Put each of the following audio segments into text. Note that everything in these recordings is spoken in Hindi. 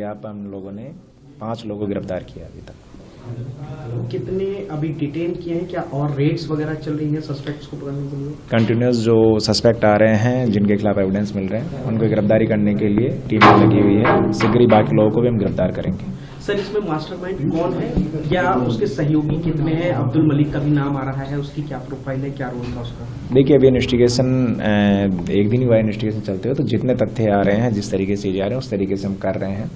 यहाँ पर हम लोगों ने 5 लोगों को गिरफ्तार किया अभी तक। कितने अभी डिटेन किए हैं, क्या और रेड्स वगैरह चल रही हैं सस्पेक्ट्स को पकड़ने के लिए? कंटिन्यूस जो सस्पेक्ट आ रहे हैं, जिनके खिलाफ एविडेंस मिल रहे हैं, उनको गिरफ्तारी करने के लिए टीम लगी हुई है। शीघ्र ही बाकी लोगों को भी हम गिरफ्तार करेंगे। सर, इसमें मास्टरमाइंड कौन है, क्या उसके सहयोगी कितने हैं? अब्दुल मलिक का भी नाम आ रहा है, उसकी क्या प्रोफाइल है, क्या रोल था उसका? देखिए, अभी इन्वेस्टिगेशन एक दिन ही हुआ इन्वेस्टिगेशन चलते हुए, तो जितने तथ्य आ रहे हैं, जिस तरीके से जा रहे हैं, उस तरीके से हम कर रहे हैं।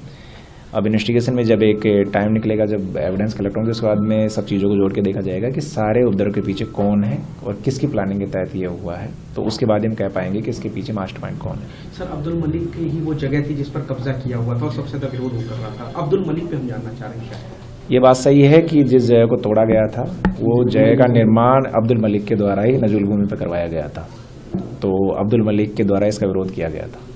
अब इन्वेस्टिगेशन में जब एक टाइम निकलेगा, जब एविडेंस कलेक्ट होंगे, उसके बाद में सब चीज़ों को जोड़ के देखा जाएगा कि सारे उपद्रव के पीछे कौन है और किसकी प्लानिंग के तहत ये हुआ है। तो उसके बाद हम कह पाएंगे कि इसके पीछे मास्टरमाइंड कौन है। सर, अब्दुल मलिक की ही वो जगह थी जिस पर कब्जा किया हुआ था और सबसे ज्यादा विरोध कर रहा था। अब्दुल मलिक पे हम जानना चाह रहे हैं क्या है? ये बात सही है कि जिस जगह को तोड़ा गया था, वो जगह का निर्माण अब्दुल मलिक के द्वारा ही नजुल भूमि पर करवाया गया था। तो अब्दुल मलिक के द्वारा इसका विरोध किया गया था।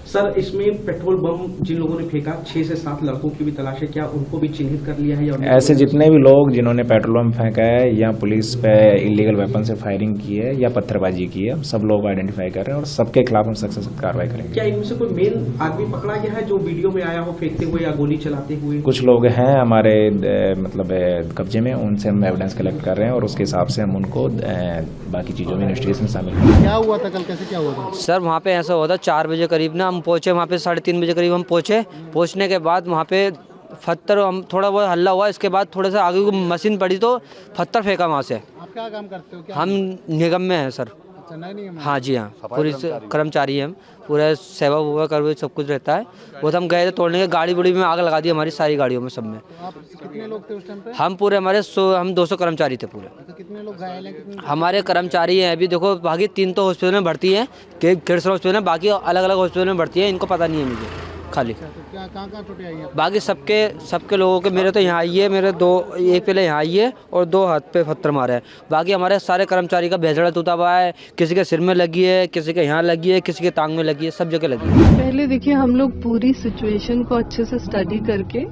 सर, इसमें पेट्रोल बम जिन लोगों ने फेंका, 6 से 7 लड़कों की भी तलाश है, क्या उनको भी चिन्हित कर लिया है? या ऐसे जितने भी लोग जिन्होंने पेट्रोल बम फेंका है या पुलिस पे इलीगल वेपन से फायरिंग की है या पत्थरबाजी की है, हम सब लोग आइडेंटिफाई कर रहे हैं और सबके खिलाफ हम सख्त कार्रवाई करेंगे। क्या इनमें से कोई मेन आदमी पकड़ा गया है जो वीडियो में आया हो फेंकते हुए या गोली चलाते हुए? कुछ लोग हैं हमारे कब्जे में, उनसे हम एविडेंस कलेक्ट कर रहे हैं और उसके हिसाब से हम उनको बाकी चीजों में इन्वेस्टिगेशन शामिल करेंगे। क्या हुआ था कल, कैसे क्या हुआ था? सर, वहाँ पे ऐसा हुआ था 4 बजे करीब ना हम पहुँचे, वहाँ पे 3:30 बजे करीब हम पहुँचने के बाद वहाँ पे पत्थर, हम थोड़ा बहुत हल्ला हुआ, इसके बाद थोड़ा सा आगे को मशीन पड़ी तो पत्थर फेंका वहाँ से। आप क्या काम करते हो? क्या हम निगम में हैं सर। अच्छा, नए निगम में? हाँ जी, हाँ, पूरी कर्मचारी हैं हम, पूरा सेवा वुवा कर सब कुछ रहता है। वो तो हम गए थे तोड़ने के, गाड़ी बुड़ी में आग लगा दी हमारी सारी गाड़ियों में, सब में। तो आप कितने लोग थे उस टाइम पे? हम पूरे हम 200 कर्मचारी थे पूरे। तो कितने लोग घायल हैं? कितने? हमारे कर्मचारी हैं अभी देखो, बाकी 3 तो हॉस्पिटल में भर्ती हैं, किड्स हॉस्पिटल में, बाकी अलग अलग हॉस्पिटल में भर्ती है। इनको पता नहीं है मुझे खाली। तो क्या कहाँ चोटें आई हैं? बाकी सबके लोगों के, मेरे तो यहाँ आई है, मेरे 2 एक पहले यहाँ आई है और 2 हाथ पे पत्थर मारे हैं। बाकी हमारे सारे कर्मचारी का भेजड़ा टूटा हुआ है, किसी के सिर में लगी है, किसी के यहाँ लगी है, किसी के टांग में लगी है, सब जगह लगी है। पहले देखिए, हम लोग पूरी सिचुएशन को अच्छे से स्टडी करके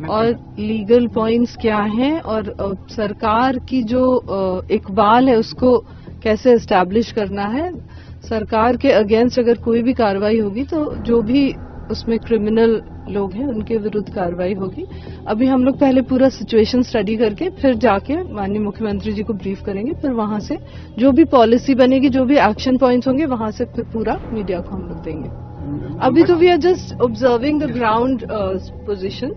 और लीगल पॉइंट्स क्या हैं और सरकार की जो इकबाल है उसको कैसे एस्टैब्लिश करना है। सरकार के अगेंस्ट अगर कोई भी कार्रवाई होगी तो जो भी उसमें क्रिमिनल लोग हैं उनके विरुद्ध कार्रवाई होगी। अभी हम लोग पहले पूरा सिचुएशन स्टडी करके फिर जाके माननीय मुख्यमंत्री जी को ब्रीफ करेंगे, फिर वहां से जो भी पॉलिसी बनेगी, जो भी एक्शन पॉइंट्स होंगे, वहां से फिर पूरा मीडिया को हम लोग देंगे। अभी तो we are just observing the ground position.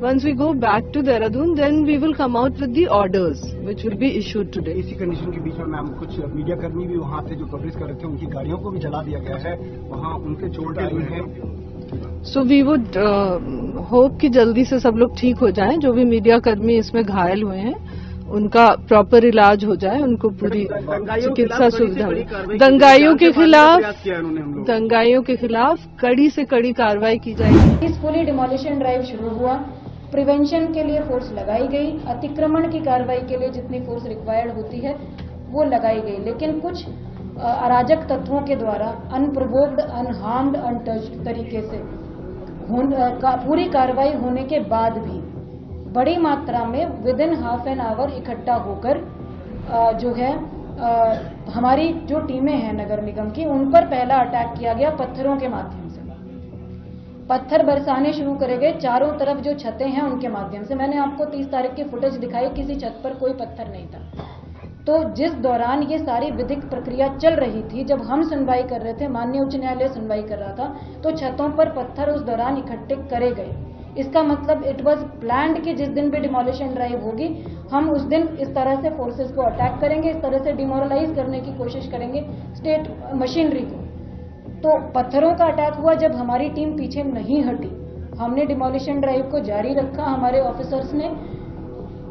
Once we go back to Dehradun, then we will come out with the orders which will be issued today. इसी कंडीशन के बीच में मैम, कुछ मीडिया कर्मी भी वहाँ से जो कवरेज कर रहे थे, उनकी गाड़ियों को भी जला दिया गया है, वहाँ उनके चोट आई है। सो वी वुड होप कि जल्दी से सब लोग ठीक हो जाएं। जो भी मीडिया कर्मी इसमें घायल हुए हैं उनका प्रॉपर इलाज हो जाए, उनको पूरी चिकित्सा सुविधा। दंगाइयों के खिलाफ कड़ी से कड़ी कार्रवाई की जाएगी। पीसफुली डिमोलिशन ड्राइव शुरू हुआ, प्रिवेंशन के लिए फोर्स लगाई गई, अतिक्रमण की कार्रवाई के लिए जितनी फोर्स रिक्वायर्ड होती है वो लगाई गई, लेकिन कुछ अराजक तत्वों के द्वारा अनप्रोवोक्ड, अनहार्म्ड, अनटच्ड तरीके से पूरी कार्रवाई होने के बाद भी बड़ी मात्रा में with in half an hour इकट्ठा होकर जो है हमारी जो टीमें हैं नगर निगम की, उन पर पहला अटैक किया गया पत्थरों के माध्यम से। पत्थर बरसाने शुरू करे गए चारों तरफ, जो छतें हैं उनके माध्यम से। मैंने आपको 30 तारीख की फुटेज दिखाई, किसी छत पर कोई पत्थर नहीं था। तो जिस दौरान ये सारी विधिक प्रक्रिया चल रही थी, जब हम सुनवाई कर रहे थे, माननीय उच्च न्यायालय सुनवाई कर रहा था, तो छतों पर पत्थर उस दौरान इकट्ठे करे गए। इसका मतलब इट वाज प्लान्ड कि जिस दिन भी डिमोलिशन ड्राइव होगी, हम उस दिन इस तरह से फोर्सेस को अटैक करेंगे, इस तरह से डिमोरलाइज करने की कोशिश करेंगे स्टेट मशीनरी को। तो पत्थरों का अटैक हुआ जब हमारी टीम पीछे नहीं हटी, हमने डिमोलिशन ड्राइव को जारी रखा, हमारे ऑफिसर्स ने।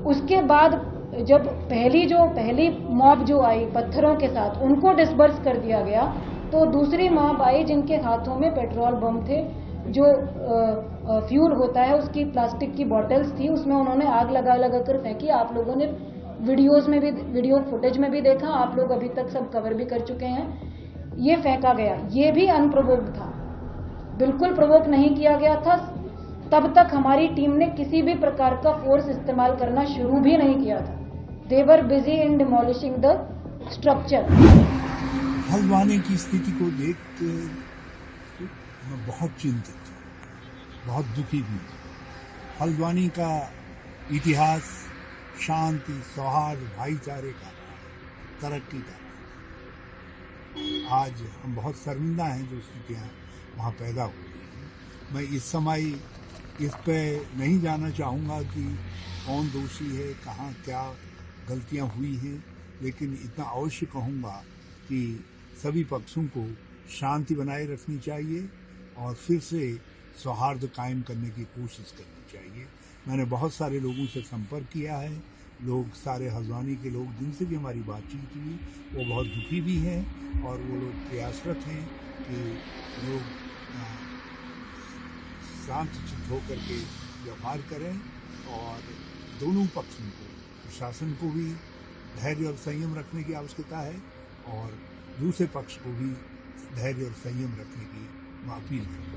उसके बाद जब पहली मॉब जो आई पत्थरों के साथ, उनको डिस्पर्स कर दिया गया, तो दूसरी मॉब आई जिनके हाथों में पेट्रोल बम थे, जो फ्यूल होता है उसकी प्लास्टिक की बॉटल्स थी, उसमें उन्होंने आग लगा कर फेंकी। आप लोगों ने वीडियो फुटेज में भी देखा, आप लोग अभी तक सब कवर भी कर चुके हैं। ये फेंका गया, ये भी अनप्रोवोक्ड था, बिल्कुल प्रोवोक नहीं किया गया था। तब तक हमारी टीम ने किसी भी प्रकार का फोर्स इस्तेमाल करना शुरू भी नहीं किया था। They were busy in demolishing the structure. Haldwani की स्थिति को देख मैं बहुत चिंतित हूँ। बहुत दुखी भी हूँ। हल्द्वानी का इतिहास शांति, सौहार्द, भाईचारे का रहा है, तरक्की का रहा है। आज हम बहुत शर्मिंदा हैं जो स्थितियाँ वहाँ पैदा हो रही हैं। मैं इस समय इस पे नहीं जाना चाहूँगा कि कौन दोषी है, कहाँ क्या गलतियाँ हुई हैं, लेकिन इतना अवश्य कहूँगा कि सभी पक्षों को शांति बनाए रखनी चाहिए और फिर से सौहार्द कायम करने की कोशिश करनी चाहिए। मैंने बहुत सारे लोगों से संपर्क किया है, लोग सारे हल्द्वानी के लोग जिनसे भी हमारी बातचीत हुई वो बहुत दुखी भी हैं और वो लोग प्रयासरत हैं कि लोग शांत चित्त होकर के व्यवहार करें और दोनों पक्षों को, प्रशासन को भी धैर्य और संयम रखने की आवश्यकता है और दूसरे पक्ष को भी धैर्य और संयम रखने की मैं अपील करूँ।